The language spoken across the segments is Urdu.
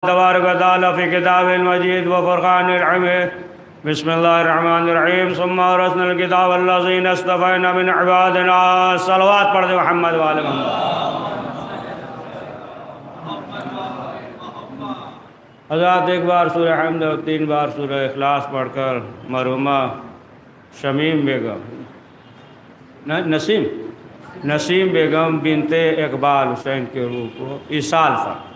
تبارک و تعالی فی کتاب المجید و فرقان الحمید بسم اللہ الرحمن الرحیم ثم اورثنا الکتاب الذین اصطفینا من عبادنا صلوات پڑھ دے محمد وعلی محمد۔ حضرات ایک بار سورہ حمد اور 3 بار سورہ اخلاص پڑھ کر مرحومہ شمیم بیگم نسیم بیگم بنت اقبال حسین کے روح کو ایصال فرمائیں۔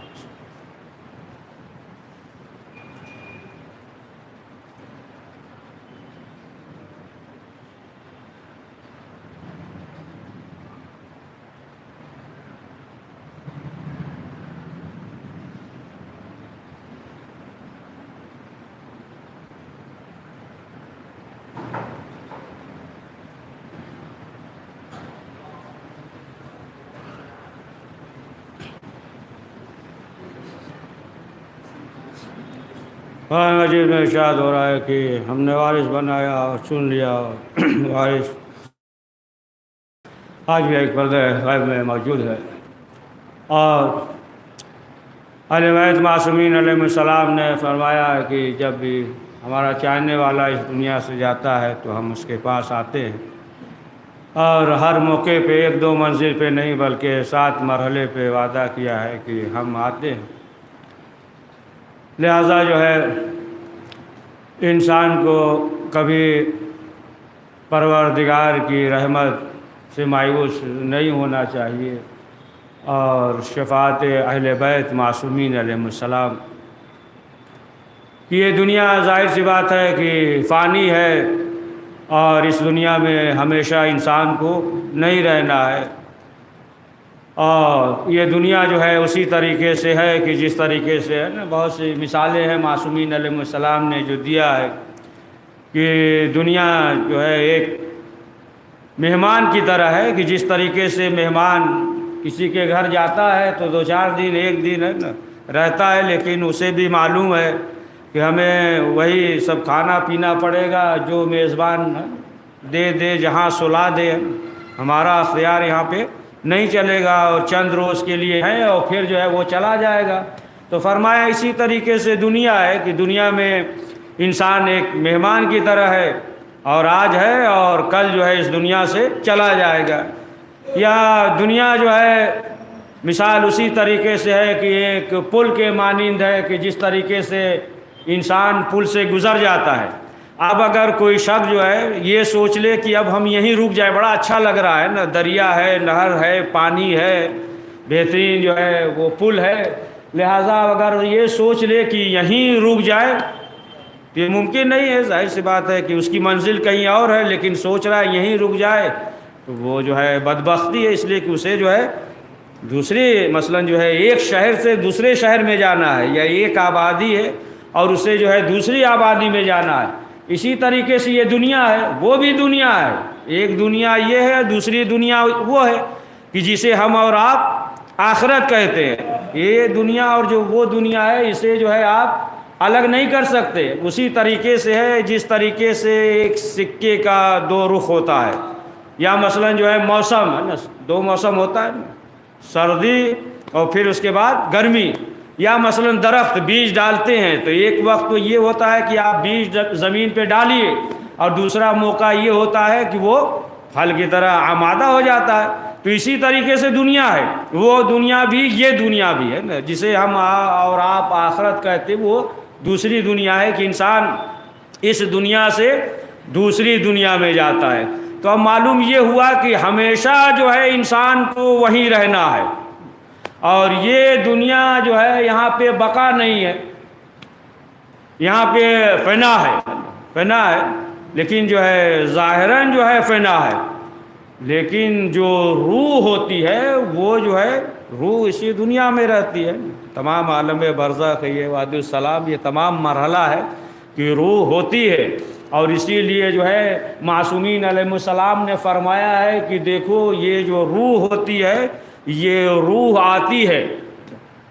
قرآن مجید میں ارشاد ہو رہا ہے کہ ہم نے وارث بنایا اور چن لیا، وارث آج بھی ایک پردہ غیب میں موجود ہے، اور اہل بیت معصومین علیہ السلام نے فرمایا ہے کہ جب بھی ہمارا چاہنے والا اس دنیا سے جاتا ہے تو ہم اس کے پاس آتے ہیں، اور ہر موقع پہ 1-2 منزل پہ نہیں بلکہ 7 مرحلے پہ وعدہ کیا ہے کہ ہم آتے ہیں۔ لہٰذا جو ہے انسان کو کبھی پروردگار کی رحمت سے مایوس نہیں ہونا چاہیے، اور شفاعت اہل بیت معصومین علیہ السلام کہ یہ دنیا ظاہر سی بات ہے کہ فانی ہے، اور اس دنیا میں ہمیشہ انسان کو نہیں رہنا ہے، اور یہ دنیا جو ہے اسی طریقے سے ہے کہ جس طریقے سے ہے نا، بہت سی مثالیں ہیں معصومین علیہ السلام نے جو دیا ہے کہ دنیا جو ہے ایک مہمان کی طرح ہے کہ جس طریقے سے مہمان کسی کے گھر جاتا ہے تو 2-4 دن 1 دن ہے نا رہتا ہے، لیکن اسے بھی معلوم ہے کہ ہمیں وہی سب کھانا پینا پڑے گا جو میزبان دے جہاں سلا دے، ہمارا اختیار یہاں پہ نہیں چلے گا، اور چند روز کے لیے ہے اور پھر جو ہے وہ چلا جائے گا۔ تو فرمایا اسی طریقے سے دنیا ہے کہ دنیا میں انسان ایک مہمان کی طرح ہے، اور آج ہے اور کل جو ہے اس دنیا سے چلا جائے گا۔ یا دنیا جو ہے مثال اسی طریقے سے ہے کہ ایک پل کے مانند ہے کہ جس طریقے سے انسان پل سے گزر جاتا ہے۔ اب اگر کوئی شخص جو ہے یہ سوچ لے کہ اب ہم یہیں رک جائیں، بڑا اچھا لگ رہا ہے نا، دریا ہے، نہر ہے، پانی ہے، بہترین جو ہے وہ پل ہے، لہٰذا اگر یہ سوچ لے کہ یہیں رک جائے تو یہ ممکن نہیں ہے۔ ظاہر سی بات ہے کہ اس کی منزل کہیں اور ہے، لیکن سوچ رہا ہے یہیں رک جائے تو وہ جو ہے بدبختی ہے، اس لیے کہ اسے جو ہے دوسری مثلاً جو ہے ایک شہر سے دوسرے شہر میں جانا ہے، یا ایک آبادی ہے اور اسے جو ہے دوسری آبادی میں جانا ہے۔ اسی طریقے سے یہ دنیا ہے، وہ بھی دنیا ہے، ایک دنیا یہ ہے، دوسری دنیا وہ ہے کہ جسے ہم اور آپ آخرت کہتے ہیں۔ یہ دنیا اور جو وہ دنیا ہے اسے جو ہے آپ الگ نہیں کر سکتے۔ اسی طریقے سے ہے جس طریقے سے ایک سکے کا 2 رخ ہوتا ہے، یا مثلاً جو ہے موسم ہے نا، 2 موسم ہوتا ہے نا، سردی اور پھر اس کے بعد گرمی، یا مثلاً درخت بیج ڈالتے ہیں تو ایک وقت تو یہ ہوتا ہے کہ آپ بیج زمین پہ ڈالیے، اور دوسرا موقع یہ ہوتا ہے کہ وہ پھل کی طرح آمادہ ہو جاتا ہے۔ تو اسی طریقے سے دنیا ہے، وہ دنیا بھی یہ دنیا بھی ہے نا جسے ہم اور آپ آخرت کہتے ہیں، وہ دوسری دنیا ہے کہ انسان اس دنیا سے دوسری دنیا میں جاتا ہے۔ تو اب معلوم یہ ہوا کہ ہمیشہ جو ہے انسان کو وہیں رہنا ہے، اور یہ دنیا جو ہے یہاں پہ بقا نہیں ہے، یہاں پہ فنا ہے، لیکن جو ہے ظاہراً جو ہے فنا ہے، لیکن جو روح ہوتی ہے وہ جو ہے روح اسی دنیا میں رہتی ہے۔ تمام عالم برزخ، یہ وادی السلام، یہ تمام مرحلہ ہے کہ روح ہوتی ہے، اور اسی لیے جو ہے معصومین علیہ السلام نے فرمایا ہے کہ دیکھو یہ جو روح ہوتی ہے یہ روح آتی ہے،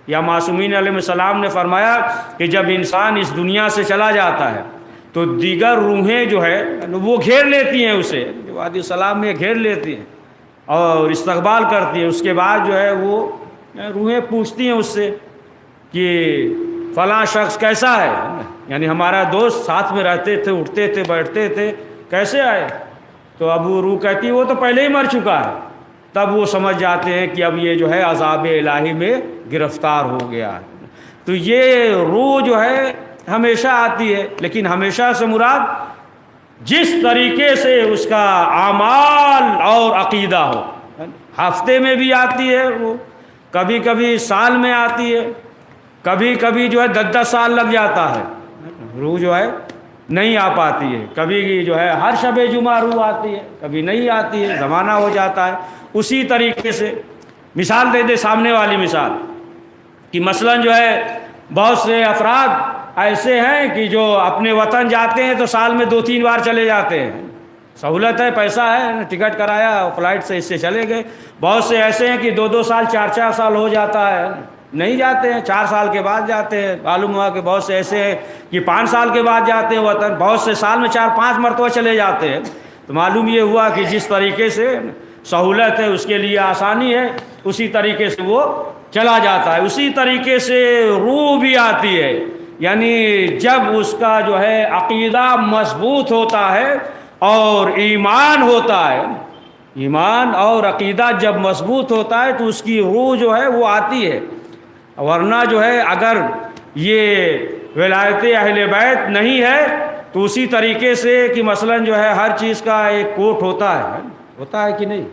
یا معصومین علیہ السلام نے فرمایا کہ جب انسان اس دنیا سے چلا جاتا ہے تو دیگر روحیں جو ہے وہ گھیر لیتی ہیں اسے، وادی السلام میں گھیر لیتی ہیں اور استقبال کرتی ہیں۔ اس کے بعد جو ہے وہ روحیں پوچھتی ہیں اس سے کہ فلاں شخص کیسا ہے یعنی ہمارا دوست ساتھ میں رہتے تھے، اٹھتے تھے، بیٹھتے تھے، کیسے آئے؟ تو اب وہ روح کہتی وہ تو پہلے ہی مر چکا ہے۔ تب وہ سمجھ جاتے ہیں کہ اب یہ جو ہے عذاب الہی میں گرفتار ہو گیا ہے۔ تو یہ روح جو ہے ہمیشہ آتی ہے، لیکن ہمیشہ سے مراد جس طریقے سے اس کا اعمال اور عقیدہ ہو۔ ہفتے میں بھی آتی ہے وہ، کبھی کبھی سال میں آتی ہے، کبھی کبھی جو ہے 10 سال لگ جاتا ہے، روح جو ہے نہیں آ پاتی ہے۔ کبھی جو ہے ہر شب جمعہ روح آتی ہے، کبھی نہیں آتی ہے، زمانہ ہو جاتا ہے۔ اسی طریقے سے مثال دے دے سامنے والی مثال کہ مثلا جو ہے بہت سے افراد ایسے ہیں کہ جو اپنے وطن جاتے ہیں تو سال میں 2-3 بار چلے جاتے ہیں، سہولت ہے، پیسہ ہے، ٹکٹ کرایا، فلائٹ سے اس سے چلے گئے۔ بہت سے ایسے ہیں کہ 2-2 سال 4-4 سال ہو جاتا ہے، نہیں جاتے ہیں، 4 سال کے بعد جاتے ہیں۔ معلوم ہوا کہ بہت سے ایسے ہیں کہ 5 سال کے بعد جاتے ہیں وطن، بہت سے سال میں 4-5 مرتبہ چلے جاتے ہیں۔ تو معلوم یہ ہوا کہ جس طریقے سے سہولت ہے، اس کے لیے آسانی ہے، اسی طریقے سے وہ چلا جاتا ہے۔ اسی طریقے سے روح بھی آتی ہے، یعنی جب اس کا جو ہے عقیدہ مضبوط ہوتا ہے اور ایمان ہوتا ہے، ایمان اور عقیدہ جب مضبوط ہوتا ہے تو اس کی روح جو ہے وہ آتی ہے۔ ورنہ جو ہے اگر یہ ولایت اہل بیت نہیں ہے تو اسی طریقے سے کہ مثلا جو ہے ہر چیز کا ایک کوٹ ہوتا ہے کہ نہیں،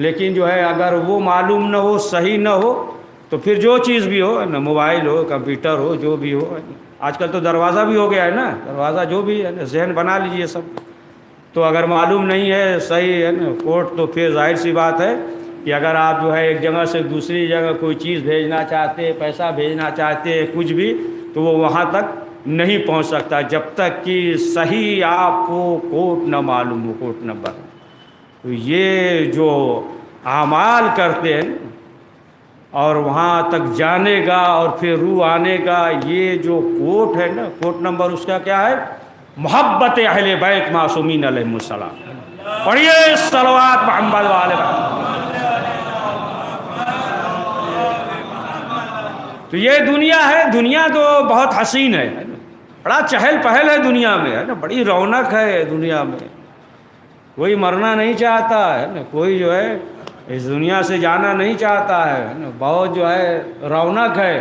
لیکن جو ہے اگر وہ معلوم نہ ہو، صحیح نہ ہو، تو پھر جو چیز بھی ہو نا، موبائل ہو، کمپیوٹر ہو، جو بھی ہو، آج کل تو دروازہ بھی ہو گیا ہے نا، دروازہ جو بھی ہے نا ذہن بنا لیجئے سب، تو اگر معلوم نہیں ہے، صحیح ہے نا کوٹ، تو پھر ظاہر سی بات ہے کہ اگر آپ جو ہے ایک جگہ سے دوسری جگہ کوئی چیز بھیجنا چاہتے، پیسہ بھیجنا چاہتے، کچھ بھی، تو وہ وہاں تک نہیں پہنچ سکتا جب تک کہ صحیح آپ کو کوٹ نہ معلوم ہو، کوٹ نمبر۔ تو یہ جو اعمال کرتے ہیں اور وہاں تک جانے گا اور پھر روح آنے کا، یہ جو کوٹ ہے نا، کوٹ نمبر اس کا کیا ہے؟ محبت اہل بیت معصومین علیہم السلام۔ پڑھیے صلوات محمد والے۔ تو یہ دنیا ہے، دنیا تو بہت حسین ہے، بڑا چہل پہل ہے دنیا میں، ہے نا، بڑی رونق ہے دنیا میں، کوئی مرنا نہیں چاہتا ہے نا، کوئی جو ہے اس دنیا سے جانا نہیں چاہتا ہے نا، بہت جو ہے رونق ہے،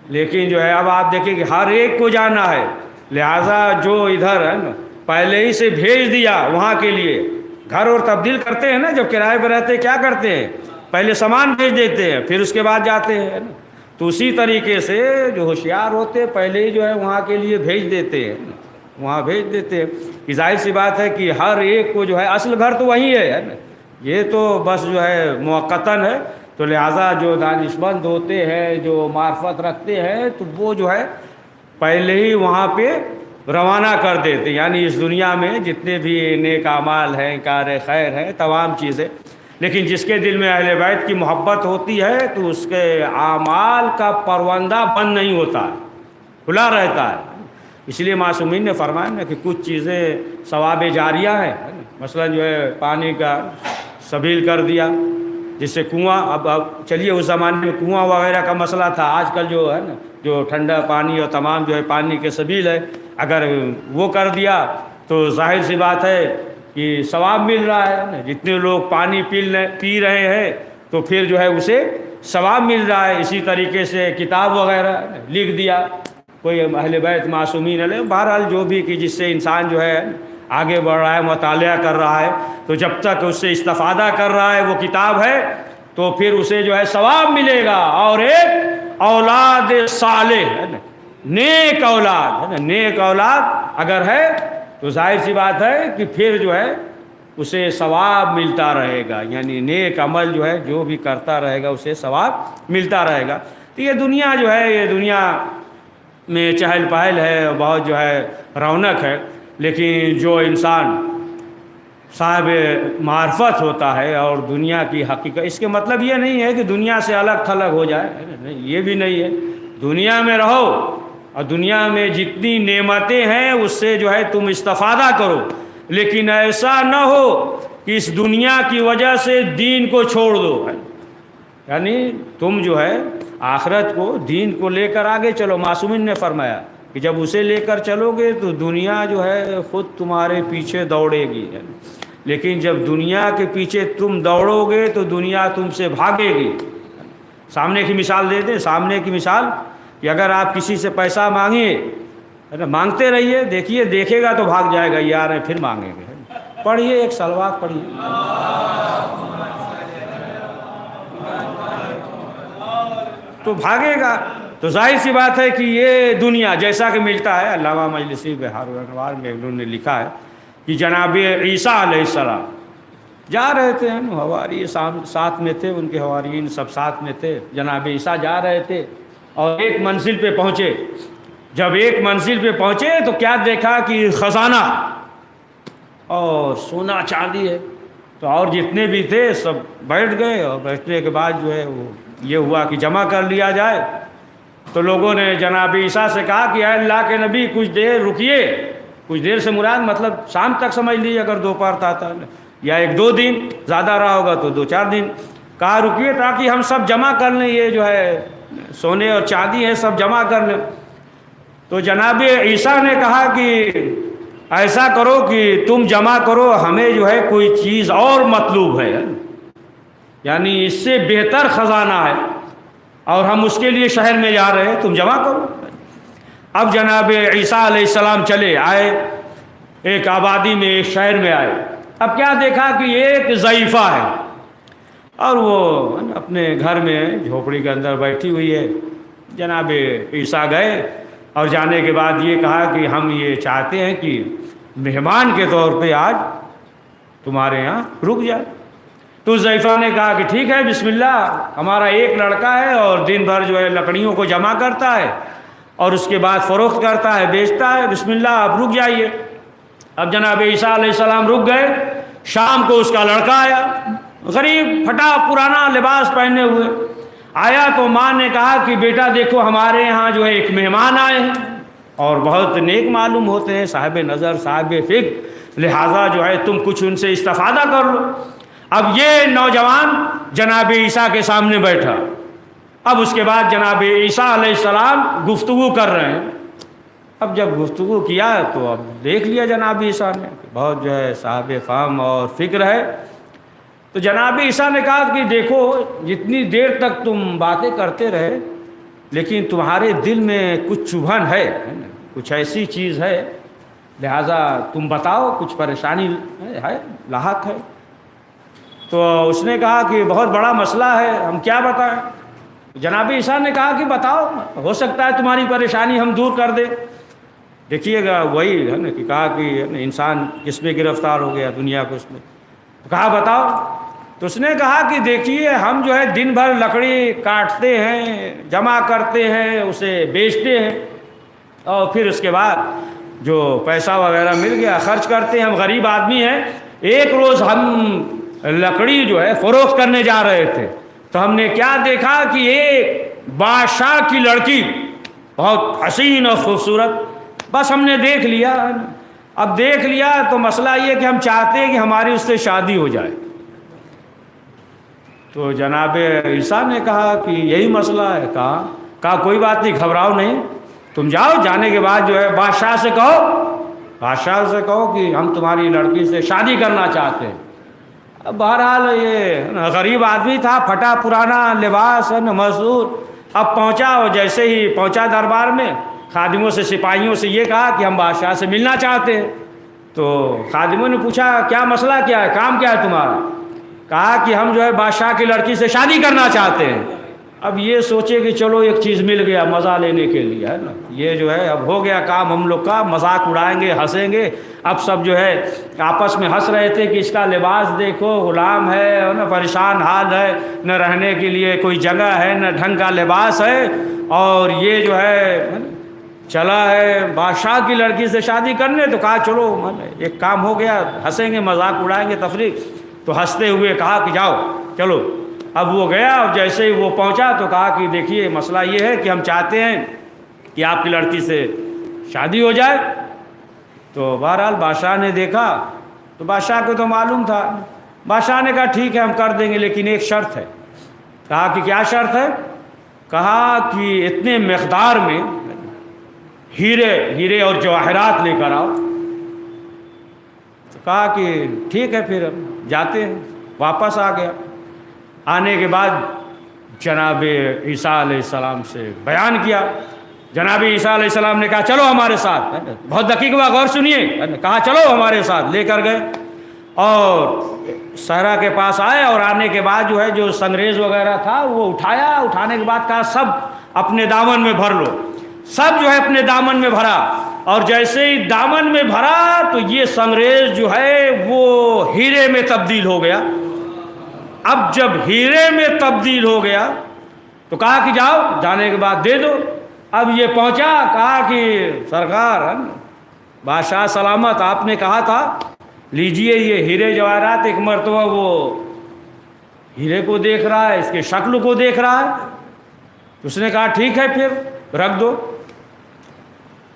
لیکن جو ہے اب آپ دیکھیں کہ ہر ایک کو جانا ہے، لہٰذا جو ادھر ہے نا پہلے ہی سے بھیج دیا وہاں کے لیے، گھر اور تبدیل کرتے ہیں نا، جب کرائے پہ رہتے کیا کرتے ہیں؟ پہلے سامان بھیج دیتے ہیں، پھر اس کے بعد جاتے ہیں نا۔ تو اسی طریقے سے جو ہوشیار ہوتے پہلے ہی جو ہے وہاں کے لیے بھیج دیتے ہیں، وہاں بھیج دیتے ہیں، کہ ظاہر سی بات ہے کہ ہر ایک کو جو ہے اصل گھر تو وہی ہے نا، یہ تو بس جو ہے موقتاً ہے۔ تو لہٰذا جو دانشمند ہوتے ہیں، جو معرفت رکھتے ہیں، تو وہ جو ہے پہلے ہی وہاں پہ روانہ کر دیتے، یعنی اس دنیا میں جتنے بھی نیک اعمال ہیں، کار خیر ہیں، تمام چیزیں، لیکن جس کے دل میں اہل بیت کی محبت ہوتی ہے تو اس کے اعمال کا پروندہ بند نہیں ہوتا ہے، کھلا رہتا ہے۔ اس لیے معصومین نے فرمایا نا کہ کچھ چیزیں ثواب جاریہ ہیں، مثلا جو ہے پانی کا سبیل کر دیا، جس سے کنواں، اب چلیے اس زمانے میں کنواں وغیرہ کا مسئلہ تھا، آج کل جو ہے نا جو ٹھنڈا پانی اور تمام جو ہے پانی کے سبیل ہے، اگر وہ کر دیا تو ظاہر سی بات ہے کہ ثواب مل رہا ہے نا، جتنے لوگ پانی پی رہے ہیں تو پھر جو ہے اسے ثواب مل رہا ہے۔ اسی طریقے سے کتاب وغیرہ لکھ دیا کوئی اہل بیت معصومین علیہ، بہرحال جو بھی کہ جس سے انسان جو ہے آگے بڑھ رہا ہے، مطالعہ کر رہا ہے، تو جب تک اس سے استفادہ کر رہا ہے وہ کتاب ہے تو پھر اسے جو ہے ثواب ملے گا، اور ایک اولاد صالح ہے نا، نیک اولاد ہے نا، نیک اولاد اگر ہے تو ظاہر سی بات ہے کہ پھر جو ہے اسے ثواب ملتا رہے گا، یعنی نیک عمل جو ہے جو بھی کرتا رہے گا اسے ثواب ملتا رہے گا۔ تو یہ دنیا جو ہے، یہ دنیا میں چہل پہل ہے، بہت جو ہے رونق ہے، لیکن جو انسان صاحب معرفت ہوتا ہے اور دنیا کی حقیقت، اس کے مطلب یہ نہیں ہے کہ دنیا سے الگ تھلگ ہو جائے، نہیں، یہ بھی نہیں ہے، دنیا میں رہو اور دنیا میں جتنی نعمتیں ہیں اس سے جو ہے تم استفادہ کرو، لیکن ایسا نہ ہو کہ اس دنیا کی وجہ سے دین کو چھوڑ دو، یعنی تم جو ہے آخرت کو دین کو لے کر آگے چلو. معصومین نے فرمایا کہ جب اسے لے کر چلو گے تو دنیا جو ہے خود تمہارے پیچھے دوڑے گی، لیکن جب دنیا کے پیچھے تم دوڑو گے تو دنیا تم سے بھاگے گی. سامنے کی مثال دے دیں، سامنے کی مثال کہ اگر آپ کسی سے پیسہ مانگیں، مانگتے رہیے، دیکھیے دیکھے گا تو بھاگ جائے گا، یار ہیں پھر مانگیں گے. پڑھیے ایک صلوات پڑھیے. تو بھاگے گا. تو ظاہر سی بات ہے کہ یہ دنیا جیسا کہ ملتا ہے. علامہ مجلسی بہار الانوار میں انہوں نے لکھا ہے کہ جناب عیسیٰ علیہ السلام جا رہے تھے، حواری ساتھ میں تھے، ان کے حواریین سب ساتھ میں تھے. جناب عیسیٰ جا رہے تھے اور ایک منزل پہ پہنچے. جب ایک منزل پہ پہنچے تو کیا دیکھا کہ خزانہ اور سونا چاندی ہے. تو اور جتنے بھی تھے سب بیٹھ گئے، اور بیٹھنے کے بعد جو ہے وہ یہ ہوا کہ جمع کر لیا جائے. تو لوگوں نے جناب عیسیٰ سے کہا کہ اے اللہ کے نبی کچھ دیر رکیے. کچھ دیر سے مراد مطلب شام تک سمجھ لیجیے، اگر دوپہر تھا یا 1-2 دن، زیادہ رہا ہوگا تو 2-4 دن. کہا رکیے تاکہ ہم سب جمع کر لیں، یہ جو ہے سونے اور چاندی ہے سب جمع کر لیں. تو جناب عیسیٰ نے کہا کہ ایسا کرو کہ تم جمع کرو، ہمیں جو ہے کوئی چیز اور مطلوب ہے، یعنی اس سے بہتر خزانہ ہے اور ہم اس کے لیے شہر میں جا رہے ہیں، تم جمع کرو. اب جناب عیسیٰ علیہ السلام چلے آئے ایک آبادی میں، ایک شہر میں آئے. اب کیا دیکھا کہ ایک ضعیفہ ہے اور وہ اپنے گھر میں جھوپڑی کے اندر بیٹھی ہوئی ہے. جناب عیسیٰ گئے اور جانے کے بعد یہ کہا کہ ہم یہ چاہتے ہیں کہ مہمان کے طور پہ آج تمہارے یہاں رک جائے. تو ضعیفہ نے کہا کہ ٹھیک ہے، بسم اللہ، ہمارا ایک لڑکا ہے اور دن بھر جو ہے لکڑیوں کو جمع کرتا ہے اور اس کے بعد فروخت کرتا ہے، بیچتا ہے، بسم اللہ آپ رک جائیے. اب جناب عیسیٰ علیہ السلام رک گئے. شام کو اس کا لڑکا آیا، غریب پھٹا پرانا لباس پہنے ہوئے آیا. تو ماں نے کہا کہ بیٹا دیکھو ہمارے یہاں جو ہے ایک مہمان آئے ہیں اور بہت نیک معلوم ہوتے ہیں، صاحب نظر صاحب فکر، لہٰذا جو ہے تم کچھ ان سے استفادہ کر لو. اب یہ نوجوان جناب عیسیٰ کے سامنے بیٹھا. اب اس کے بعد جناب عیسیٰ علیہ السلام گفتگو کر رہے ہیں. اب جب گفتگو کیا تو اب دیکھ لیا جناب عیسیٰ نے بہت جو ہے صاحب فہم اور فکر ہے. تو جناب عیسیٰ نے کہا کہ دیکھو جتنی دیر تک تم باتیں کرتے رہے لیکن تمہارے دل میں کچھ چبھن ہے، کچھ ایسی چیز ہے، لہٰذا تم بتاؤ کچھ پریشانی ہے، لاحق ہے. تو اس نے کہا کہ بہت بڑا مسئلہ ہے، ہم کیا بتائیں. جناب عیسیٰ نے کہا کہ بتاؤ، ہو سکتا ہے تمہاری پریشانی ہم دور کر دیں. دیکھیے گا وہی ہے نا کہ کہا کہ انسان کس میں گرفتار ہو گیا، دنیا کو اس میں. کہا بتاؤ. تو اس نے کہا کہ دیکھیے ہم جو ہے دن بھر لکڑی کاٹتے ہیں، جمع کرتے ہیں، اسے بیچتے ہیں اور پھر اس کے بعد جو پیسہ وغیرہ مل گیا خرچ کرتے ہیں. ہم غریب آدمی ہیں. ایک روز ہم لکڑی جو ہے فروخت کرنے جا رہے تھے تو ہم نے کیا دیکھا کہ ایک بادشاہ کی لڑکی بہت حسین اور خوبصورت، بس ہم نے دیکھ لیا. اب دیکھ لیا تو مسئلہ یہ کہ ہم چاہتے ہیں کہ ہماری اس سے شادی ہو جائے. تو جناب عیسیٰ نے کہا کہ یہی مسئلہ ہے. کہا کوئی بات نہیں، گھبراؤ نہیں، تم جاؤ، جانے کے بعد جو ہے بادشاہ سے کہو کہ ہم تمہاری لڑکی سے شادی کرنا چاہتے ہیں. اب بہرحال یہ غریب آدمی تھا، پھٹا پرانا لباس ہے نا، مزدور. اب پہنچا اور جیسے ہی پہنچا دربار میں خادموں سے سپاہیوں سے یہ کہا کہ ہم بادشاہ سے ملنا چاہتے ہیں. تو خادموں نے پوچھا کیا مسئلہ کیا ہے، کام کیا ہے تمہارا. کہا کہ ہم جو ہے بادشاہ کی لڑکی سے شادی کرنا چاہتے ہیں. اب یہ سوچے کہ چلو ایک چیز مل گیا مزہ لینے کے لیے، ہے نا، یہ جو ہے اب ہو گیا کام ہم لوگ کا، مذاق اڑائیں گے، ہنسیں گے. اب سب جو ہے آپس میں ہنس رہے تھے کہ اس کا لباس دیکھو، غلام ہے نا، پریشان حال ہے، نہ رہنے کے لیے کوئی جگہ ہے، نہ ڈھنگ کا لباس ہے، اور یہ جو ہے چلا ہے بادشاہ کی لڑکی سے شادی کرنے. تو کہا چلو ایک کام ہو گیا، ہنسیں گے، مذاق اڑائیں گے، تفریح. تو ہنستے ہوئے کہا کہ جاؤ چلو. اب وہ گیا اور جیسے ہی وہ پہنچا تو کہا کہ دیکھیے مسئلہ یہ ہے کہ ہم چاہتے ہیں کہ آپ کی لڑکی سے شادی ہو جائے. تو بہرحال بادشاہ نے دیکھا تو بادشاہ کو تو معلوم تھا. بادشاہ نے کہا ٹھیک ہے ہم کر دیں گے لیکن ایک شرط ہے. کہا کہ کیا شرط ہے. کہا کہ اتنے مقدار میں ہیرے اور جواہرات لے کر آؤ. تو کہا کہ ٹھیک ہے پھر ہم جاتے ہیں. واپس آ گیا. آنے کے بعد جناب عیسیٰ علیہ السلام سے بیان کیا. جناب عیسیٰ علیہ السلام نے کہا چلو ہمارے ساتھ. بہت دقیق ہوا، غور سنیے. کہا چلو ہمارے ساتھ. لے کر گئے اور صحرا کے پاس آئے، اور آنے کے بعد جو ہے جو سنگریز وغیرہ تھا وہ اٹھایا. اٹھانے کے بعد کہا سب اپنے دامن میں بھر لو. سب جو ہے اپنے دامن میں بھرا، اور جیسے ہی دامن میں بھرا تو یہ سنگریز جو ہے وہ ہیرے میں تبدیل ہو گیا. اب جب ہیرے میں تبدیل ہو گیا تو کہا کہ جاؤ، جانے کے بعد دے دو. اب یہ پہنچا، کہا کہ سرکار بادشاہ سلامت، آپ نے کہا تھا لیجئے یہ ہیرے جواہرات. ایک مرتبہ وہ ہیرے کو دیکھ رہا ہے، اس کے شکل کو دیکھ رہا ہے. اس نے کہا ٹھیک ہے پھر رکھ دو.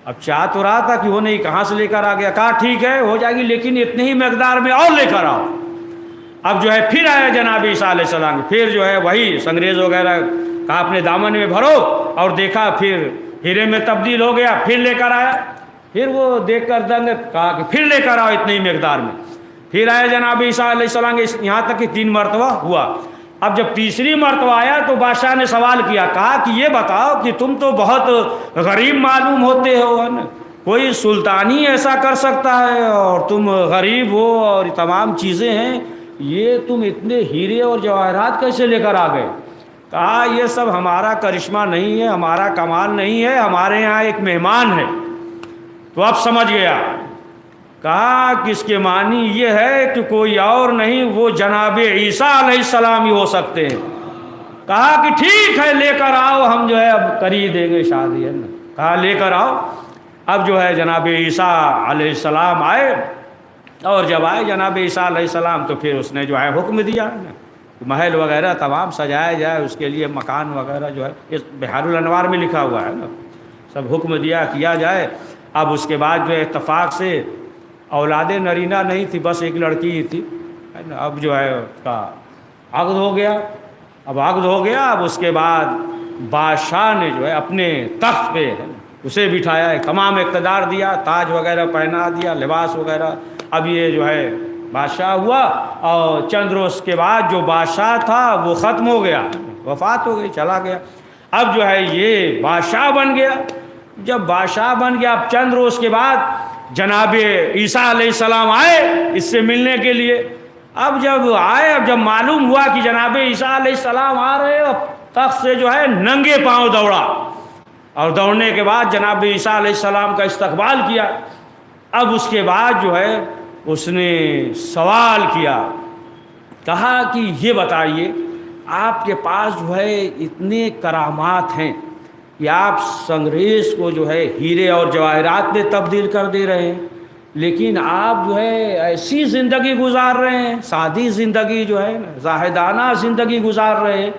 اب چاہ تو رہا تھا کہ وہ نہیں کہاں سے لے کر آ گیا. کہا ٹھیک ہے ہو جائے گی، لیکن اتنے ہی مقدار میں اور لے کر آؤ. اب جو ہے پھر آیا جناب عیسیٰ علیہ السلام، پھر جو ہے وہی سنگریز وغیرہ کہا اپنے دامن میں بھرو، اور دیکھا پھر ہیرے میں تبدیل ہو گیا. پھر لے کر آیا. پھر وہ دیکھ کر دنگ، کہا کہ پھر لے کر آؤ اتنے ہی مقدار میں. پھر آیا جناب عیسیٰ علیہ السلام کے، یہاں تک کہ 3 مرتبہ ہوا. اب جب تیسری مرتبہ آیا تو بادشاہ نے سوال کیا. کہا کہ یہ بتاؤ کہ تم تو بہت غریب معلوم ہوتے ہو، کوئی سلطانی ایسا کر سکتا ہے اور تم غریب ہو اور تمام چیزیں ہیں، یہ تم اتنے ہیرے اور جواہرات کیسے لے کر آ گئے؟ کہا یہ سب ہمارا کرشمہ نہیں ہے، ہمارا کمال نہیں ہے، ہمارے یہاں ایک مہمان ہے. تو اب سمجھ گیا. کہا کہ اس کے معنی یہ ہے کہ کوئی اور نہیں، وہ جناب عیسیٰ علیہ السلام ہی ہو سکتے ہیں. کہا کہ ٹھیک ہے لے کر آؤ، ہم جو ہے اب کر ہی دیں گے شادی، ہے نا. کہا لے کر آؤ. اب جو ہے جناب عیسیٰ علیہ السلام آئے، اور جب آئے جناب عیسیٰ علیہ السلام تو پھر اس نے جو ہے حکم دیا محل وغیرہ تمام سجایا جائے. اس کے لیے مکان وغیرہ جو ہے اس بحار الانوار میں لکھا ہوا ہے نا، سب حکم دیا کیا جائے. اب اس کے بعد جو اتفاق سے اولاد نرینہ نہیں تھی، بس ایک لڑکی ہی تھی، ہے نا. اب جو ہے اس کا عقد ہو گیا. اب عقد ہو گیا. اب اس کے بعد بادشاہ نے جو ہے اپنے تخت پہ اسے بٹھایا ہے، تمام اقتدار دیا، تاج وغیرہ پہنا دیا، لباس وغیرہ. اب یہ جو ہے بادشاہ ہوا، اور چند روز کے بعد جو بادشاہ تھا وہ ختم ہو گیا، وفات ہو گئی، چلا گیا. اب جو ہے یہ بادشاہ بن گیا. جب بادشاہ بن گیا، اب چند روز کے بعد جناب عیسیٰ علیہ السلام آئے اس سے ملنے کے لیے. اب جب آئے، اب جب معلوم ہوا کہ جناب عیسیٰ علیہ السلام آ رہے، اب تخت سے جو ہے ننگے پاؤں دوڑا، اور دوڑنے کے بعد جناب عیسیٰ علیہ السلام کا استقبال کیا. اب اس کے بعد جو ہے اس نے سوال کیا. کہا کہ یہ بتائیے آپ کے پاس جو ہے اتنے کرامات ہیں کہ آپ سنگریز کو جو ہے ہیرے اور جواہرات میں تبدیل کر دے رہے ہیں، لیکن آپ جو ہے ایسی زندگی گزار رہے ہیں، سادی زندگی جو ہے زاہدانہ زندگی گزار رہے ہیں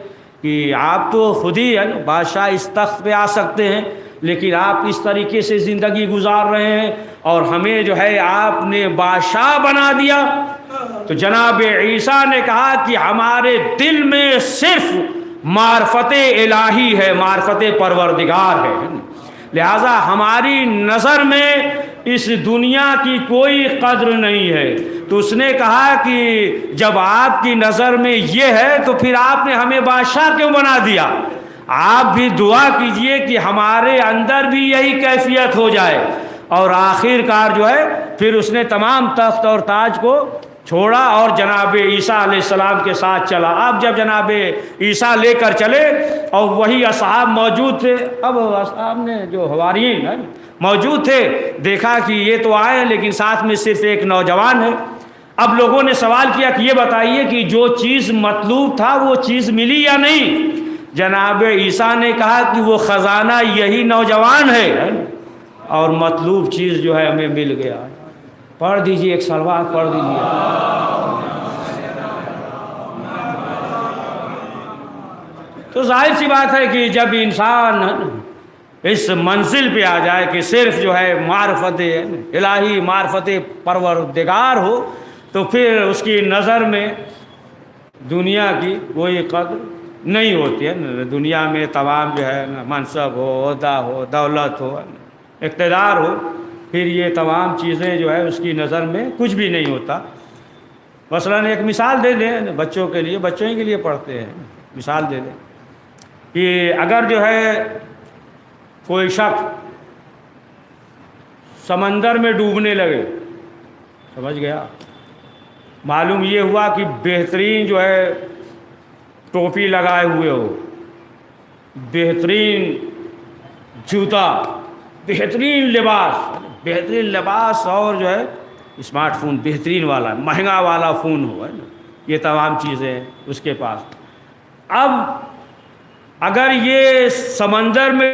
کہ آپ تو خود ہی ہے نا بادشاہ اس تخت پہ آ سکتے ہیں، لیکن آپ اس طریقے سے زندگی گزار رہے ہیں، اور ہمیں جو ہے آپ نے بادشاہ بنا دیا. تو جناب عیسیٰ نے کہا کہ ہمارے دل میں صرف معرفت الہی ہے، معرفت پروردگار ہے، لہذا ہماری نظر میں اس دنیا کی کوئی قدر نہیں ہے. تو اس نے کہا کہ جب آپ کی نظر میں یہ ہے تو پھر آپ نے ہمیں بادشاہ کیوں بنا دیا؟ آپ بھی دعا کیجئے کہ ہمارے اندر بھی یہی کیفیت ہو جائے. اور آخر کار جو ہے پھر اس نے تمام تخت اور تاج کو چھوڑا اور جناب عیسیٰ علیہ السلام کے ساتھ چلا. اب جب جناب عیسیٰ لے کر چلے اور وہی اصحاب موجود تھے، اب اصحاب نے جو حواریین ہیں موجود تھے، دیکھا کہ یہ تو آئے لیکن ساتھ میں صرف ایک نوجوان ہے. اب لوگوں نے سوال کیا کہ یہ بتائیے کہ جو چیز مطلوب تھا وہ چیز ملی یا نہیں؟ جناب عیسیٰ نے کہا کہ وہ خزانہ یہی نوجوان ہے، اور مطلوب چیز جو ہے ہمیں مل گیا. پڑھ دیجئے ایک صلوات پڑھ دیجئے. تو ظاہر سی بات ہے کہ جب انسان اس منزل پہ آ جائے کہ صرف جو ہے معرفت الہی، معرفت پروردگار ہو، تو پھر اس کی نظر میں دنیا کی کوئی قدر نہیں ہوتی ہے نا. دنیا میں تمام جو ہے نا منصب ہو، عہدہ ہو، دولت ہو، اقتدار ہو، پھر یہ تمام چیزیں جو ہے اس کی نظر میں کچھ بھی نہیں ہوتا. مثلاً ایک مثال دے دیں بچوں کے لیے، بچوں ہی کے لیے پڑھتے ہیں، مثال دے دیں کہ اگر جو ہے کوئی شخص سمندر میں ڈوبنے لگے، سمجھ گیا، معلوم یہ ہوا کہ بہترین جو ہے ٹوپی لگائے ہوئے ہو، بہترین جوتا، بہترین لباس اور جو ہے اسمارٹ فون بہترین والا مہنگا والا فون ہو، ہے نا، یہ تمام چیزیں ہیں اس کے پاس. اب اگر یہ سمندر میں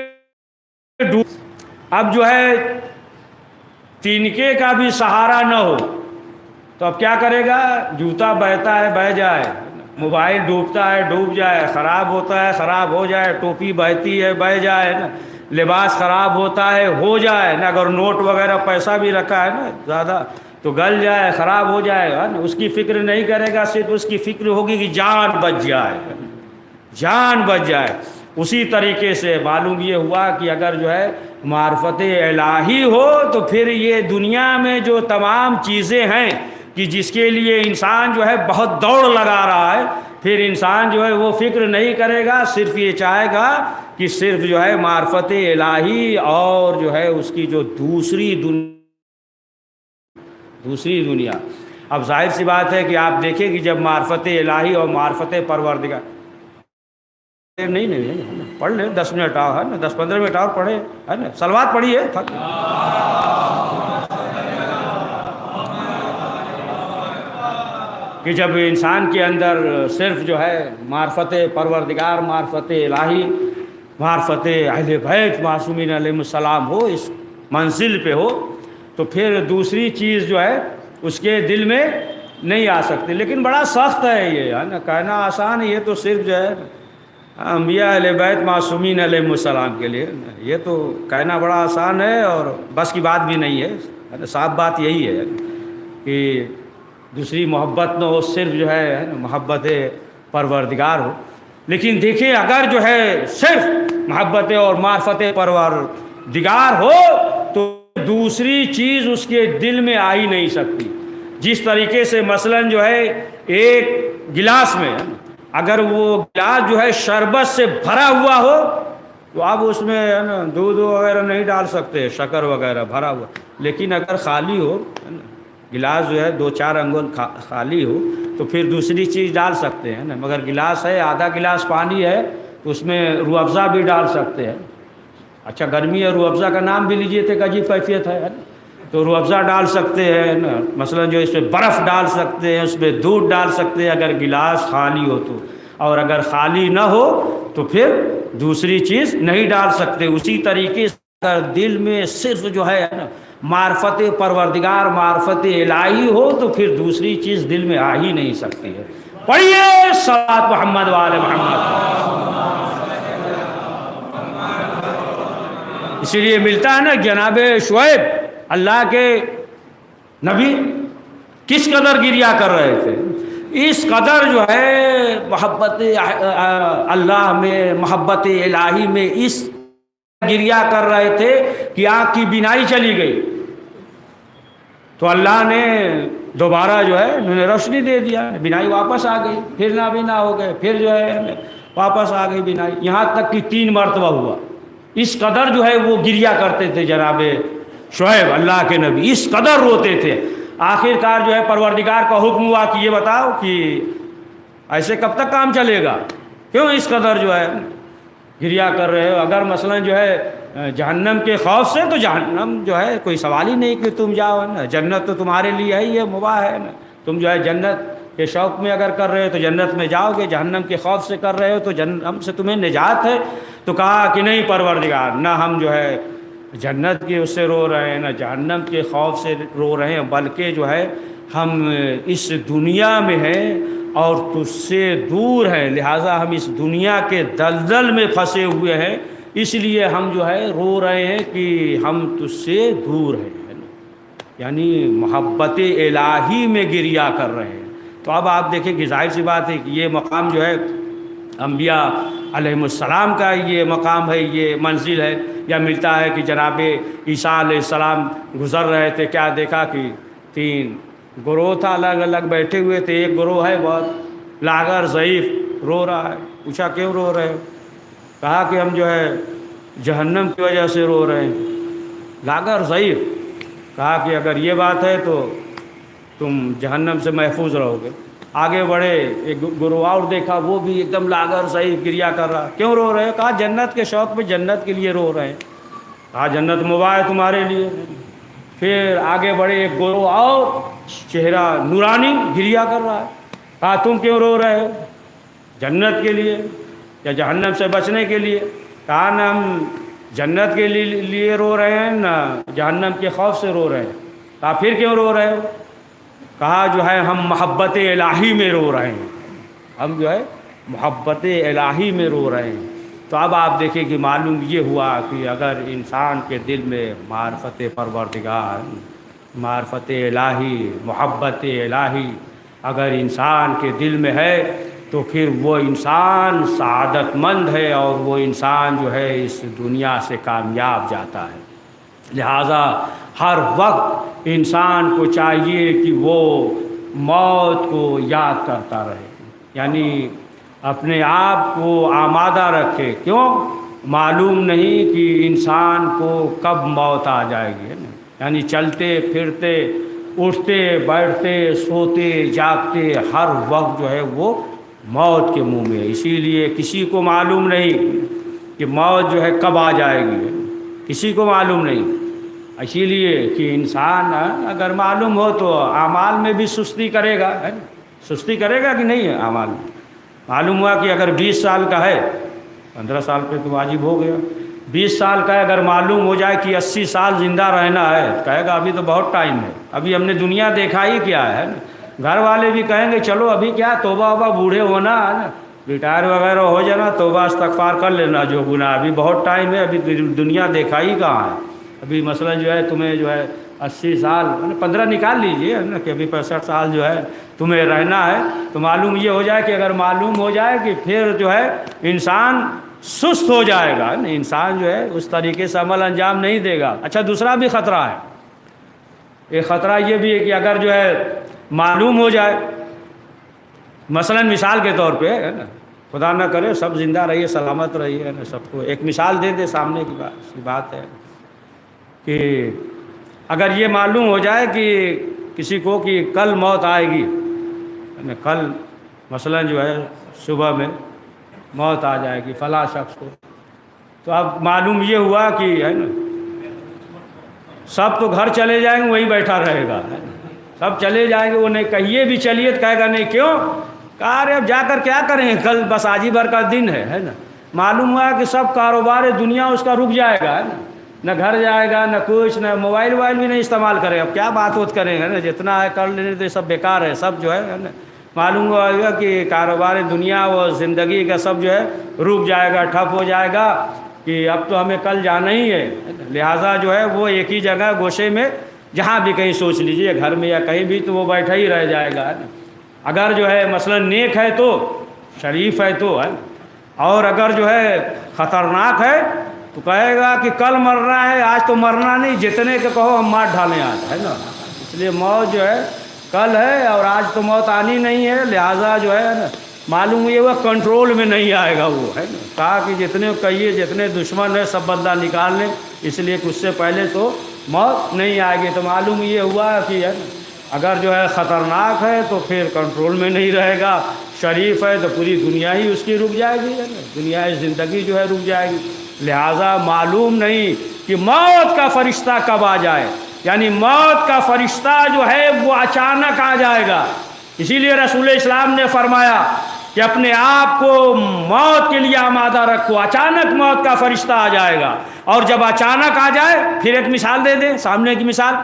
اب جو ہے تینکے کا بھی سہارا نہ ہو تو اب کیا کرے گا؟ جوتا بہتا ہے بہہ جائے، موبائل ڈوبتا ہے ڈوب جائے، خراب ہوتا ہے خراب ہو جائے، ٹوپی بہتی ہے بہہ جائے نا، لباس خراب ہوتا ہے ہو جائے نا، اگر نوٹ وغیرہ پیسہ بھی رکھا ہے نا زیادہ تو گل جائے، خراب ہو جائے گا نا. اس کی فکر نہیں کرے گا، صرف اس کی فکر ہوگی کہ جان بچ جائے، جان بچ جائے. اسی طریقے سے معلوم یہ ہوا کہ اگر جو ہے معرفت الہی ہو تو پھر یہ دنیا میں جو تمام چیزیں ہیں کہ جس کے لیے انسان جو ہے بہت دوڑ لگا رہا ہے، پھر انسان جو ہے وہ فکر نہیں کرے گا، صرف یہ چاہے گا کہ صرف جو ہے معرفت الہی اور جو ہے اس کی جو دوسری دنیا. اب ظاہر سی بات ہے کہ آپ دیکھیں کہ جب معرفت الہی اور معرفت پروردگار نہیں پڑھ لیں 10 منٹ اور ہے نا، 10-15 منٹ اور پڑھے ہے نا، صلوات پڑھیے. کہ جب انسان کے اندر صرف جو ہے معرفت پروردگار، معرفت الہی، معرفت اہل بیت معصومین علیہ السلام ہو، اس منزل پہ ہو تو پھر دوسری چیز جو ہے اس کے دل میں نہیں آ سکتی. لیکن بڑا سخت ہے یہ، ہے نا، کہنا آسان ہے، یہ تو صرف جو ہے انبیاء اہل بیت معصومین علیہ السلام کے لیے، یہ تو کہنا بڑا آسان ہے اور بس کی بات بھی نہیں ہے. صاف بات یہی ہے کہ دوسری محبت نہ ہو، صرف جو ہے محبت پروردگار ہو. لیکن دیکھیں اگر جو ہے صرف محبت اور معرفت پروردگار ہو تو دوسری چیز اس کے دل میں آ ہی نہیں سکتی. جس طریقے سے مثلاً جو ہے ایک گلاس میں اگر وہ گلاس جو ہے شربت سے بھرا ہوا ہو تو آپ اس میں ہے نا دودھ وغیرہ نہیں ڈال سکتے، شکر وغیرہ بھرا ہوا. لیکن اگر خالی ہو گلاس جو ہے 2-4 انگل خالی ہو تو پھر دوسری چیز ڈال سکتے ہیں نا. مگر گلاس ہے، آدھا گلاس پانی ہے تو اس میں روح افزا بھی ڈال سکتے ہیں. اچھا گرمی ہے، روح افزا کا نام بھی لیجیے تو ایک عجیب کیفیت ہے تو روح افزا ڈال سکتے ہیں نا. مثلا جو اس میں برف ڈال سکتے ہیں، اس میں دودھ ڈال سکتے ہیں اگر گلاس خالی ہو تو. اور اگر خالی نہ ہو تو پھر دوسری چیز نہیں ڈال سکتے. اسی طریقے سے اگر دل میں صرف جو ہے نا معرفت پروردگار، معرفت الہی ہو تو پھر دوسری چیز دل میں آ ہی نہیں سکتی ہے. پڑھیے صلوات محمد وآل محمد. اسی لیے ملتا ہے نا جناب شعیب اللہ کے نبی کس قدر گریا کر رہے تھے، اس قدر جو ہے محبت اللہ میں، محبت الہی میں اس گریا کر رہے تھے کہ آنکھ کی بینائی چلی گئی تو اللہ نے دوبارہ جو ہے انہوں نے روشنی دے دیا، بینائی واپس آ گئی، پھر نابینا ہو گئے، پھر جو ہے واپس آ گئی بینائی، یہاں تک کہ 3 مرتبہ ہوا. اس قدر جو ہے وہ گریا کرتے تھے جناب شعیب اللہ کے نبی، اس قدر روتے تھے. آخر کار جو ہے پروردگار کا حکم ہوا کہ یہ بتاؤ کہ ایسے کب تک کام چلے گا، کیوں اس قدر جو ہے گریا کر رہے ہو؟ اگر مثلا جو ہے جہنم کے خوف سے تو جہنم جو ہے کوئی سوال ہی نہیں کہ تم جاؤ نا، جنت تو تمہارے لیے ہے، یہ مباح ہے نا. تم جو ہے جنت کے شوق میں اگر کر رہے ہو تو جنت میں جاؤ گے، جہنم کے خوف سے کر رہے ہو تو جہنم سے تمہیں نجات ہے. تو کہا کہ نہیں پروردگار، نہ ہم جو ہے جنت کے اس سے رو رہے ہیں نہ جہنم کے خوف سے رو رہے ہیں، بلکہ جو ہے ہم اس دنیا میں ہیں اور تجھ سے دور ہیں، لہٰذا ہم اس دنیا کے دلدل میں پھنسے ہوئے ہیں، اس لیے ہم جو ہے رو رہے ہیں کہ ہم تجھ سے دور ہیں. یعنی محبت الہی میں گریا کر رہے ہیں. تو اب آپ دیکھیں کہ ظاہر سی بات ہے کہ یہ مقام جو ہے انبیاء علیہم السلام کا یہ مقام ہے، یہ منزل ہے، یا ملتا ہے کہ جناب عیسیٰ علیہ السلام گزر رہے تھے، کیا دیکھا کہ 3 گروہ تھا، الگ الگ بیٹھے ہوئے تھے، ایک گروہ ہے بہت لاغر ضعیف رو رہا ہے، پوچھا کیوں رو رہے ہو؟ کہا کہ ہم جو ہے جہنم کی وجہ سے رو رہے ہیں، لاغر ضعیف۔ کہا کہ اگر یہ بات ہے تو تم جہنم سے محفوظ رہو گے۔ آگے بڑھے، ایک گروہ اور دیکھا، وہ بھی ایک دم لاغر ضعیف گریا کر رہا، کیوں رو رہے ہیں؟ کہا جنت کے شوق پہ، جنت کے لیے رو رہے ہیں۔ کہا جنت مباح ہے تمہارے لیے۔ پھر آگے بڑھے، ایک گروہ اور چہرہ نورانی گریا کر رہا ہے۔ کہا تم کیوں رو رہے ہو؟ جنت کے لیے یا جہنم سے بچنے کے لیے؟ کہا نہ ہم جنت کے لیے رو رہے ہیں، نہ جہنم کے خوف سے رو رہے ہیں۔ کہا پھر کیوں رو رہے ہو؟ کہا جو ہے ہم محبت الہی میں رو رہے ہیں، ہم جو ہے محبت الہی میں رو رہے ہیں۔ تو اب آپ دیکھیں کہ معلوم یہ ہوا کہ اگر انسان کے دل میں معرفت پروردگار، معرفت الہی، محبت الہی اگر انسان کے دل میں ہے تو پھر وہ انسان سعادت مند ہے، اور وہ انسان جو ہے اس دنیا سے کامیاب جاتا ہے۔ لہٰذا ہر وقت انسان کو چاہیے کہ وہ موت کو یاد کرتا رہے، یعنی اپنے آپ کو آمادہ رکھے۔ کیوں؟ معلوم نہیں کہ انسان کو کب موت آ جائے گی، یعنی چلتے پھرتے، اٹھتے بیٹھتے، سوتے جاگتے، ہر وقت جو ہے وہ موت کے منہ میں ہے۔ اسی لیے کسی کو معلوم نہیں کہ موت جو ہے کب آ جائے گی، کسی کو معلوم نہیں۔ اسی لیے کہ انسان اگر معلوم ہو تو اعمال میں بھی سستی کرے گا، سستی کرے گا کہ نہیں ہے اعمال میں؟ معلوم ہوا کہ اگر 20 سال کا ہے، 15 سال پہ تو واجب ہو گیا، 20 سال کا ہے، اگر معلوم ہو جائے کہ 80 سال زندہ رہنا ہے، کہے گا ابھی تو بہت ٹائم ہے، ابھی ہم نے دنیا دیکھا ہی کیا ہے۔ گھر والے بھی کہیں گے چلو ابھی کیا توبہ وبہ، بوڑھے ہونا ہے نا، ریٹائر وغیرہ ہو جانا، توبہ استغفار کر لینا جو گناہ، ابھی بہت ٹائم ہے، ابھی دنیا دیکھا ہی کہاں ہے۔ ابھی مثلا جو ہے تمہیں جو ہے 80 سال 15 نکال لیجئے نا، کہ ابھی 65 سال جو ہے تمہیں رہنا ہے، تو معلوم یہ ہو جائے کہ اگر معلوم ہو جائے کہ پھر جو ہے انسان سست ہو جائے گا، انسان جو ہے اس طریقے سے عمل انجام نہیں دے گا۔ اچھا دوسرا بھی خطرہ ہے، ایک خطرہ یہ بھی ہے کہ اگر جو ہے معلوم ہو جائے، مثلا مثال کے طور پہ ہے نا، خدا نہ کرے سب زندہ رہیے، سلامت رہیے نا، سب کو ایک مثال دے دے سامنے کی بات ہے کہ اگر یہ معلوم ہو جائے کہ کسی کو کہ کل موت آئے گی، کل مثلا جو ہے صبح میں موت آ جائے گی فلاں شخص کو، تو اب معلوم یہ ہوا کہ ہے نا سب تو گھر چلے جائیں گے، وہیں بیٹھا رہے گا، سب چلے جائیں گے، وہ نہیں کہیے بھی چلیے تو کہے گا نہیں، کیوں؟ کہا ارے اب جا کر کیا کریں، کل بس آج ہی بھر کا دن ہے نا۔ معلوم ہوا کہ سب کاروبار دنیا اس کا رک جائے گا، ہے نا، نہ گھر جائے گا، نہ کچھ، نہ موبائل بھی نہیں استعمال کرے، اب کیا بات ووت کریں گے نا، جتنا ہے کر لینے تو سب بیکار ہے، سب جو ہے نا، معلوم ہوا کہ کاروبار دنیا و زندگی کا سب جو ہے رک جائے گا، ٹھپ ہو جائے گا کہ اب تو ہمیں کل جانا ہی ہے۔ لہٰذا جو ہے وہ ایک ہی جگہ گوشے میں جہاں بھی کہیں سوچ لیجئے، گھر میں یا کہیں بھی، تو وہ بیٹھا ہی رہ جائے گا۔ اگر جو ہے مثلا نیک ہے تو، شریف ہے تو ہے، اور اگر جو ہے خطرناک ہے تو کہے گا کہ کل مرنا ہے، آج تو مرنا نہیں، جتنے کے کہو ہم مار ڈھالیں آج، ہے نا۔ اس لیے موت جو ہے کل ہے، اور آج تو موت آنی نہیں ہے، لہٰذا جو ہے نا معلوم یہ وہ کنٹرول میں نہیں آئے گا، وہ ہے نا۔ کہا کہ جتنے کہیے جتنے دشمن ہے سب بدلہ نکال لیں، اس لیے کہ اس سے پہلے تو موت نہیں آئے گی۔ تو معلوم یہ ہوا کہ ہے نا اگر جو ہے خطرناک ہے تو پھر کنٹرول میں نہیں رہے گا، شریف ہے تو پوری دنیا ہی اس کی رک جائے گی، ہے نا، دنیا زندگی جو ہے رک جائے گی۔ لہٰذا معلوم نہیں کہ موت کا فرشتہ کب آ جائے، یعنی موت کا فرشتہ جو ہے وہ اچانک آ جائے گا۔ اسی لیے رسول اسلام نے فرمایا کہ اپنے آپ کو موت کے لیے آمادہ رکھو، اچانک موت کا فرشتہ آ جائے گا۔ اور جب اچانک آ جائے، پھر ایک مثال دے دیں سامنے کی مثال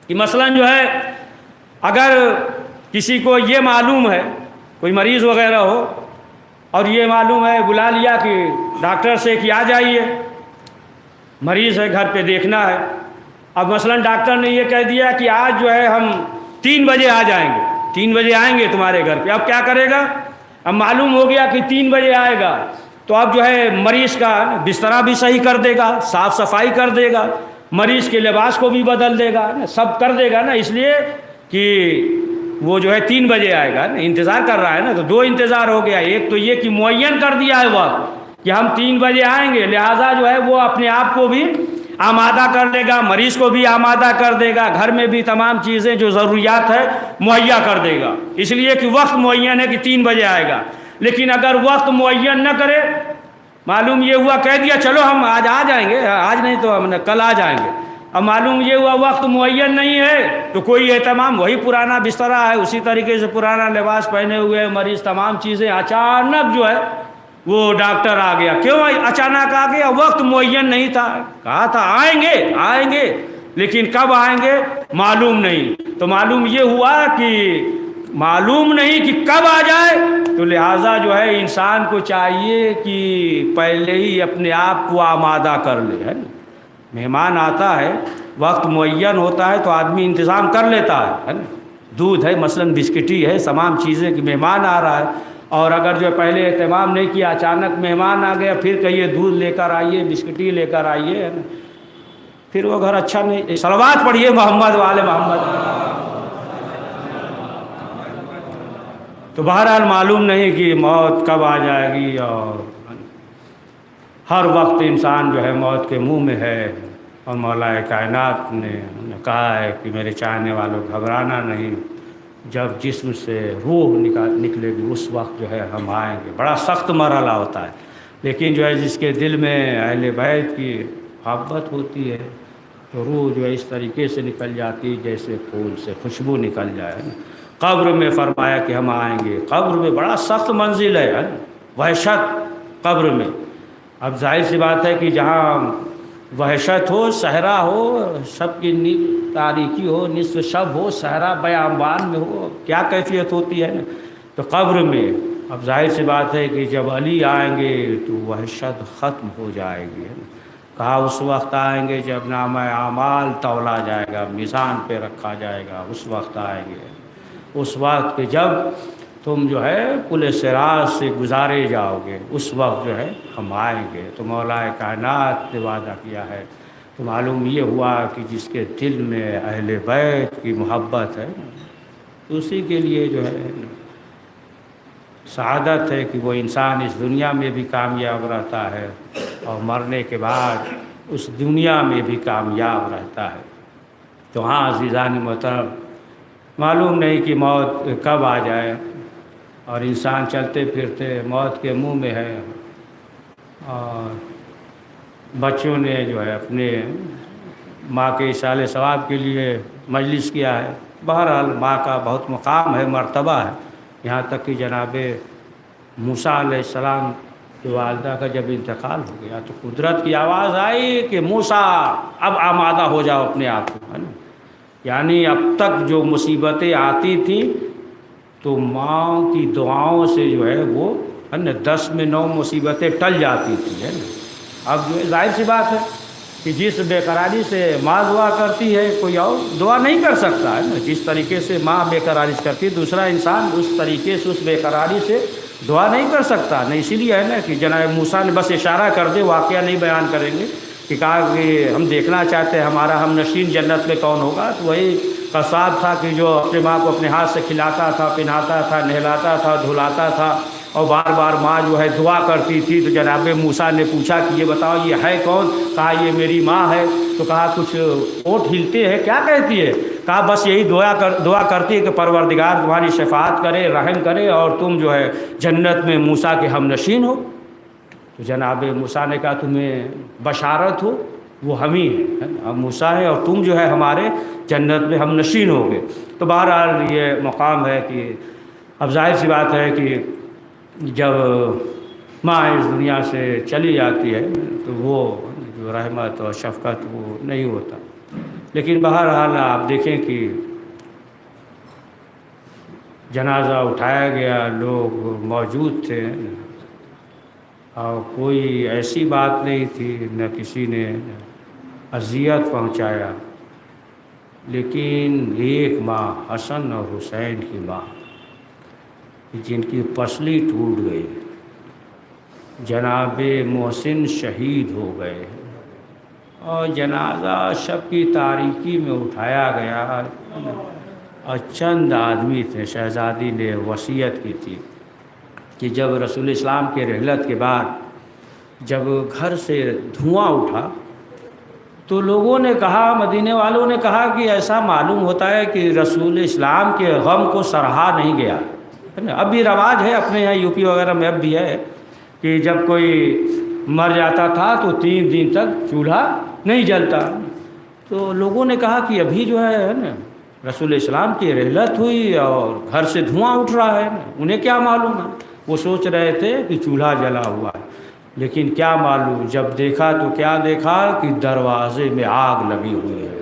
کہ مثلا جو ہے اگر کسی کو یہ معلوم ہے، کوئی مریض وغیرہ ہو اور یہ معلوم ہے، بلا لیا کہ ڈاکٹر سے کہ آ جائیے، مریض ہے گھر پہ دیکھنا ہے، اب مثلا ڈاکٹر نے یہ کہہ دیا کہ آج جو ہے ہم 3 بجے آ جائیں گے، 3 بجے آئیں گے تمہارے گھر پہ، اب کیا کرے گا؟ اب معلوم ہو گیا کہ 3 بجے آئے گا، تو اب جو ہے مریض کا بسترا بھی صحیح کر دے گا، صاف صفائی کر دے گا، مریض کے لباس کو بھی بدل دے گا، سب کر دے گا نا، اس لیے کہ وہ جو ہے 3 بجے آئے گا، انتظار کر رہا ہے نا۔ تو 2 انتظار ہو گیا، ایک تو یہ کہ معین کر دیا ہے وقت کہ ہم 3 بجے آئیں گے، لہٰذا جو ہے وہ اپنے آپ کو بھی آمادہ کر لے گا، مریض کو بھی آمادہ کر دے گا، گھر میں بھی تمام چیزیں جو ضروریات ہے مہیا کر دے گا، اس لیے کہ وقت معین ہے کہ 3 بجے آئے گا۔ لیکن اگر وقت معین نہ کرے، معلوم یہ ہوا کہہ دیا چلو ہم آج آ جائیں گے، آج نہیں تو ہم کل آ جائیں گے، اب معلوم یہ ہوا وقت معین نہیں ہے، تو کوئی اہتمام، وہی پرانا بسترا ہے، اسی طریقے سے پرانا لباس پہنے ہوئے مریض، تمام چیزیں، اچانک جو ہے وہ ڈاکٹر آ گیا۔ کیوں اچانک آ گیا؟ وقت معین نہیں تھا، کہا تھا آئیں گے آئیں گے، لیکن کب آئیں گے معلوم نہیں۔ تو معلوم یہ ہوا کہ معلوم نہیں کہ کب آ جائے، تو لہٰذا جو ہے انسان کو چاہیے کہ پہلے ہی اپنے آپ کو آمادہ کر لے، ہے نا۔ مہمان آتا ہے، وقت معین ہوتا ہے تو آدمی انتظام کر لیتا ہے نا۔ دودھ ہے مثلاً، بسکٹی ہے، تمام چیزیں کہ مہمان آ رہا ہے، اور اگر جو پہلے اہتمام نہیں کیا، اچانک مہمان آ گیا، پھر کہیے دودھ لے کر آئیے، بسکٹی لے کر آئیے، ہے نا، پھر وہ گھر اچھا نہیں۔ صلوات پڑھیے محمد والے محمد۔ تو بہرحال معلوم نہیں کہ موت کب آ جائے گی، اور ہر وقت انسان جو ہے موت کے منہ میں ہے، اور مولا کائنات نے کہا ہے کہ میرے چاہنے والوں گھبرانا نہیں، جب جسم سے روح نکلے گی اس وقت جو ہے ہم آئیں گے۔ بڑا سخت مرحلہ ہوتا ہے، لیکن جو ہے جس کے دل میں اہل بیت کی محبت ہوتی ہے تو روح جو ہے اس طریقے سے نکل جاتی ہے جیسے پھول سے خوشبو نکل جائے۔ قبر میں فرمایا کہ ہم آئیں گے، قبر میں بڑا سخت منزل ہے، وحشت قبر میں۔ اب ظاہر سی بات ہے کہ جہاں وحشت ہو، صحرا ہو، شب کی تاریکی ہو، نصف شب ہو، صحرا بیابان میں ہو، کیا کیفیت ہوتی ہے نا۔ تو قبر میں اب ظاہر سی بات ہے کہ جب علی آئیں گے تو وحشت ختم ہو جائے گی، ہے نا۔ کہا اس وقت آئیں گے جب نامہ اعمال تولا جائے گا، میزان پہ رکھا جائے گا، اس وقت آئیں گے، اس وقت کہ جب تم جو ہے پل صراط سے گزارے جاؤ گے، اس وقت جو ہے ہم آئیں گے۔ تو مولا کائنات نے وعدہ کیا ہے، تو معلوم یہ ہوا کہ جس کے دل میں اہل بیت کی محبت ہے تو اسی کے لیے جو ہے سعادت ہے کہ وہ انسان اس دنیا میں بھی کامیاب رہتا ہے، اور مرنے کے بعد اس دنیا میں بھی کامیاب رہتا ہے۔ تو ہاں عزیزان محترم، معلوم نہیں کہ موت کب آ جائے، اور انسان چلتے پھرتے موت کے منہ میں ہے۔ اور بچوں نے جو ہے اپنے ماں کے اصالِ ثواب کے لیے مجلس کیا ہے۔ بہرحال ماں کا بہت مقام ہے، مرتبہ ہے، یہاں تک کہ جناب موسیٰ علیہ السلام کی والدہ کا جب انتقال ہو گیا تو قدرت کی آواز آئی کہ موسیٰ اب آمادہ ہو جاؤ اپنے آپ کو، ہے نا۔ یعنی اب تک جو مصیبتیں آتی تھیں تو ماں کی دعاؤں سے جو ہے وہ ہے نا 10 میں 9 مصیبتیں ٹل جاتی تھیں، ہے نا۔ اب جو ہے ظاہر سی بات ہے کہ جس بے قراری سے ماں دعا کرتی ہے کوئی اور دعا نہیں کر سکتا، ہے نا۔ جس طریقے سے ماں بے قراری سے کرتی ہے، دوسرا انسان اس طریقے سے اس بے قراری سے دعا نہیں کر سکتا نا۔ اسی لیے ہے نا کہ جناب موسیٰ نے بس اشارہ کر دے، واقعہ نہیں بیان کریں گے، کہ کہا کہ ہم دیکھنا چاہتے ہیں ہمارا ہم نشین جنت میں کون ہوگا، تو وہی قصاب تھا کہ جو اپنے ماں کو اپنے ہاتھ سے کھلاتا تھا، پہناتا تھا، نہلاتا تھا، دھلاتا تھا، اور بار بار ماں جو ہے دعا کرتی تھی۔ تو جناب موسیٰ نے پوچھا کہ یہ بتاؤ یہ ہے کون؟ کہا یہ میری ماں ہے۔ تو کہا کچھ اونٹ ہلتے ہیں، کیا کہتی ہے؟ کہا بس یہی دعا کرتی ہے کہ پروردگار تمہاری شفاعت کرے، رحم کرے، اور تم جو ہے جنت میں موسیٰ کے ہم نشین ہو۔ تو جناب موسیٰ نے کہا تمہیں بشارت ہو، وہ ہم ہی ہیں، ہم موسیٰ ہیں، اور تم جو ہے ہمارے جنت میں ہم نشین ہو گئے۔ تو بہرحال یہ مقام ہے کہ اب ظاہر سی بات ہے کہ جب ماں اس دنیا سے چلی جاتی ہے تو وہ جو رحمت اور شفقت وہ نہیں ہوتا۔ لیکن بہرحال آپ دیکھیں کہ جنازہ اٹھایا گیا، لوگ موجود تھے، اور کوئی ایسی بات نہیں تھی، نہ کسی نے اذیت پہنچایا۔ لیکن ایک ماں، حسن اور حسین کی ماں، کہ جن کی پسلی ٹوٹ گئی، جناب محسن شہید ہو گئے اور جنازہ شب کی تاریکی میں اٹھایا گیا، اور چند آدمی تھے۔ شہزادی نے وصیت کی تھی کہ جب رسول اسلام کے رحلت کے بعد جب گھر سے دھواں اٹھا تو لوگوں نے کہا، مدینے والوں نے کہا کہ ایسا معلوم ہوتا ہے کہ رسول اسلام کے غم کو سراہا نہیں گیا۔ اب بھی رواج ہے اپنے یہاں یو پی وغیرہ میں، اب بھی ہے کہ جب کوئی مر جاتا تھا تو 3 دن تک چولہا نہیں جلتا۔ تو لوگوں نے کہا کہ ابھی جو ہے نا رسول اسلام کی رحلت ہوئی اور گھر سے دھواں اٹھ رہا ہے، انہیں کیا معلوم ہے؟ وہ سوچ رہے تھے کہ چولہا جلا ہوا ہے، لیکن کیا معلوم جب دیکھا تو کیا دیکھا کہ دروازے میں آگ لگی ہوئی ہے۔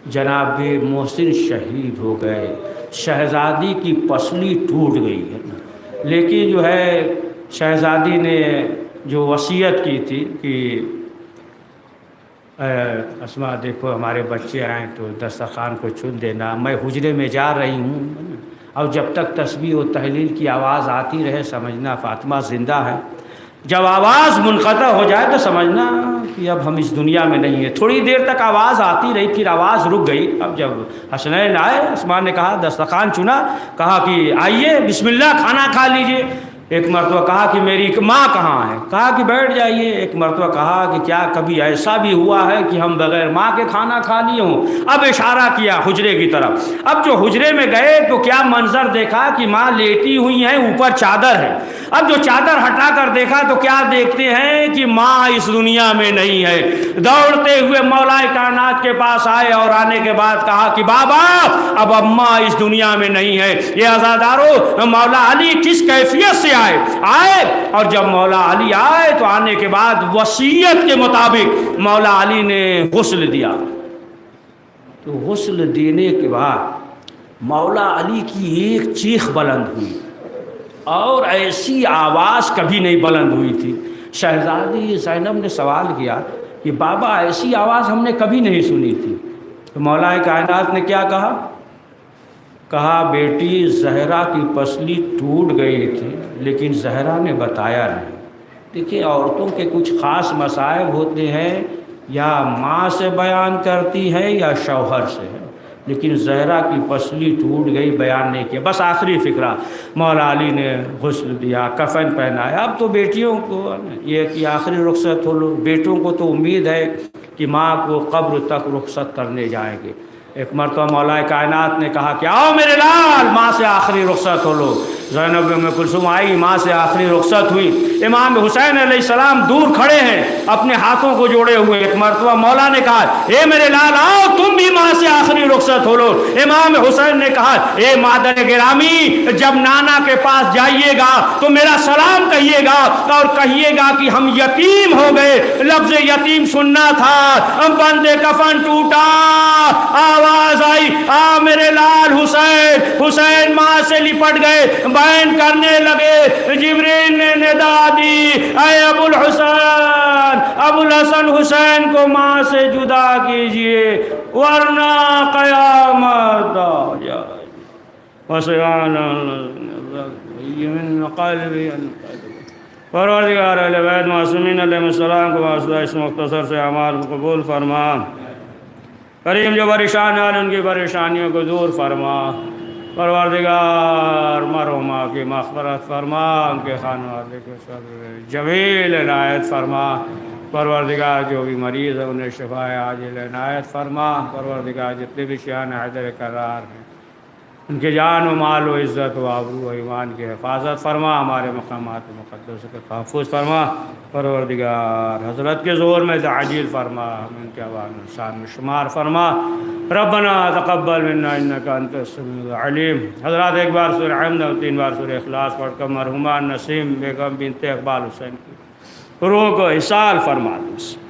جناب محسن شہید ہو گئے، شہزادی کی پسلی ٹوٹ گئی ہے، لیکن جو ہے شہزادی نے جو وصیت کی تھی کہ اسما دیکھو ہمارے بچے آئیں تو دسترخوان کو چن دینا، میں حجرے میں جا رہی ہوں، اور جب تک تسبیح و تحلیل کی آواز آتی رہے سمجھنا فاطمہ زندہ ہے، جب آواز منقطع ہو جائے تو سمجھنا کہ اب ہم اس دنیا میں نہیں ہیں۔ تھوڑی دیر تک آواز آتی رہی، پھر آواز رک گئی۔ اب جب حسنین آئے، اسما نے کہا دسترخوان چنا، کہا کہ آئیے بسم اللہ کھانا کھا لیجئے۔ ایک مرتبہ کہا کہ میری ماں کہاں ہے؟ کہا کہ بیٹھ جائیے۔ ایک مرتبہ کہا کہ کیا کبھی ایسا بھی ہوا ہے کہ ہم بغیر ماں کے کھانا کھا لیے ہوں؟ اب اشارہ کیا حجرے کی طرف۔ اب جو حجرے میں گئے تو کیا منظر دیکھا کہ ماں لیٹی ہوئی ہیں، اوپر چادر ہے۔ اب جو چادر ہٹا کر دیکھا تو کیا دیکھتے ہیں کہ ماں اس دنیا میں نہیں ہے۔ دوڑتے ہوئے مولا کائنات کے پاس آئے اور آنے کے بعد کہا کہ بابا اب اماں اس دنیا میں نہیں ہے۔ یہ عزادارو مولا علی کس کیفیت سے آئے اور جب مولا علی آئے تو آنے کے بعد وصیت کے مطابق مولا علی نے غسل دیا۔ تو غسل دینے کے بعد مولا علی کی ایک چیخ بلند ہوئی اور ایسی آواز کبھی نہیں بلند ہوئی تھی۔ شہزادی زینب نے سوال کیا کہ بابا ایسی آواز ہم نے کبھی نہیں سنی تھی۔ تو مولا کائنات نے کیا کہا؟ کہا بیٹی زہرا کی پسلی ٹوٹ گئی تھی لیکن زہرا نے بتایا نہیں۔ دیکھیے عورتوں کے کچھ خاص مصائب ہوتے ہیں، یا ماں سے بیان کرتی ہیں یا شوہر سے، لیکن زہرا کی پسلی ٹوٹ گئی بیان نہیں کیا۔ بس آخری فقرہ مولا علی نے غسل دیا، کفن پہنایا۔ اب تو بیٹیوں کو یہ کہ آخری رخصت ہو لو، بیٹوں کو تو امید ہے کہ ماں کو قبر تک رخصت کرنے جائیں گے۔ ایک مرتبہ مولا کائنات نے کہا کہ آؤ میرے لال ماں سے آخری رخصت ہو لو۔ زینب ام کلثوم آئی، ماں سے آخری رخصت ہوئی۔ امام حسین علیہ السلام دور کھڑے ہیں اپنے ہاتھوں کو جوڑے ہوئے۔ ایک مرتبہ مولا نے کہا اے میرے لال آؤ تم بھی ماں سے آخری رخصت ہو لو۔ امام حسین نے کہا اے مادر گرامی جب نانا کے پاس جائیے گا تو میرا سلام کہیے گا اور کہیے گا کہ ہم یتیم ہو گئے۔ لفظ یتیم سننا تھا، بندے کفن ٹوٹا، آواز آئی آ میرے لال حسین۔ حسین ماں سے لپٹ گئے، بیان کرنے لگے۔ جبریل نے ندا دی اے ابو الحسن، ابو الحسن حسین کو ماں سے جدا کیجئے ورنہ قیامت آ جائے۔ وسیان من قلبی پروردگار اہل بیت معصومین علیہ السلام کو واسطہ اس مختصر سے اعمال کو قبول فرما۔ کریم جو پریشان ہیں ان کی پریشانیوں کو دور فرما۔ پروردگار مرحومہ کی مغفرت فرما، ان کے خانوادے کو صبر جمیل عنایت فرما۔ پروردگار جو بھی مریض ہے انہیں شفاء عاجل عنایت فرما۔ پروردگار جتنے بھی شیعان حیدر کرار ہیں ان کے جان و مال و عزت و آبرو و ایمان کی حفاظت فرما، ہمارے مقامات مقدس کے تحفظ فرما۔ پروردگار حضرت کے زور میں تعجیل فرما، ہم ان کے عوام انسان میں شمار فرما۔ ربنا تقبل منا انک انت السمیع العلیم۔ حضرات ایک بار سورہ حمد اور 3 بار سورہ اخلاص پڑھ کر مرحومہ نسیم بیگم بنت اقبال حسین کی روح کو احسال فرما دیں۔